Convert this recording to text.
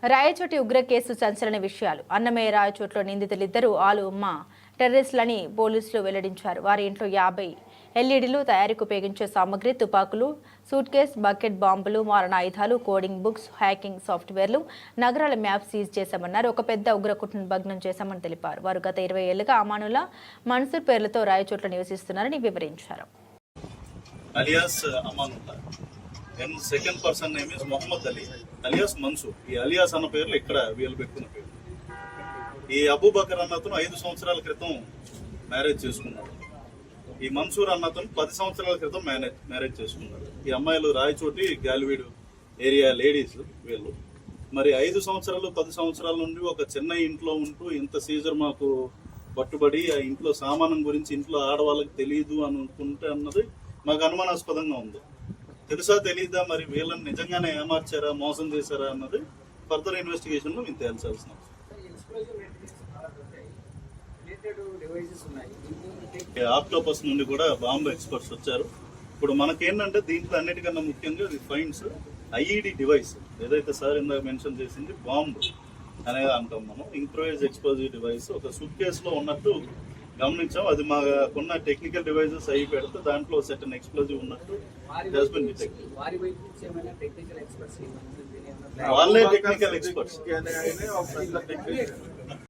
రాయచోటి ఉగ్ర కేసు సంచలన విషయాలు. అన్నమయ్య రాయచోట్లో నిందితులిద్దరూ ఆలు ఉమ్మ టెర్రరిస్టులని పోలీసులు వెల్లడించారు. వారి ఇంట్లో 50 ఎల్ఈడీలు, తయారీకి ఉపయోగించే సామగ్రి, తుపాకులు, సూట్ కేస్, బకెట్ బాంబులు, మారణాయుధాలు, కోడింగ్ బుక్స్, హ్యాకింగ్ సాఫ్ట్వేర్లు, నగరాల మ్యాప్ సీజ్ చేశామన్నారు. ఒక పెద్ద ఉగ్ర కుట్రను భగ్నం చేశామని తెలిపారు. వారు గత 20 ఏళ్లుగా అమానుల్లా, మన్సూర్ పేర్లతో రాయచోట్లో నివసిస్తున్నారని వివరించారు. Second person name is Mohammad Ali alias Mansoor. ఈ అలియాస్ అన్న పేర్లు ఇక్కడ వీళ్ళు పెట్టుకున్న పేరు. ఈ అబూబకర్ అన్నతను 5 సంవత్సరాల క్రితం మ్యారేజ్ చేసుకున్నాడు. ఈ మన్సూర్ అన్నతను 10 సంవత్సరాల క్రితం మ్యారేజ్ చేసుకున్నాడు. ఈ అమ్మాయిలు రాయచోటి గాలివీడు ఏరియా లేడీస్ వీళ్ళు. మరి 5 సంవత్సరాలు 10 సంవత్సరాల నుండి ఒక చిన్న ఇంట్లో ఉంటూ ఇంత సీజర్ మాకు పట్టుబడి ఆ ఇంట్లో సామానం గురించి ఇంట్లో ఆడవాళ్ళకి తెలియదు అనుకుంటే అన్నది మాకు అనుమానాస్పదంగా ఉంది. తెలుసా తెలీదా, మరి వీళ్ళని నిజంగానే ఏమార్చారా, మోసం చేశారా అన్నది ఫర్దర్ ఇన్వెస్టిగేషన్ లో మేము తేల్చాల్సిన ఆక్టోపస్ నుండి కూడా బాంబు ఎక్స్పర్ట్స్ వచ్చారు. ఇప్పుడు మనకేంటంటే దీంట్లో అన్నిటికన్నా ముఖ్యంగా ఇది ఫైండ్స్ ఐఈడి డివైస్ ఏదైతే సార్ ఇందాక మెన్షన్ చేసింది బాంబు అనేది అంటాం మనం. ఇంప్రూవైజ్ ఎక్స్ప్లోజివ్ డివైస్ ఒక సూట్ కేసులో ఉన్నట్టు గమనించాం. అది మాకున్న టెక్నికల్ డివైజెస్ అయి పెడితే దాంట్లో సెటన్ ఎక్స్ప్లోజివ్ ఉన్నట్టు వాళ్ళే టెక్నికల్ ఎక్స్పర్ట్స్.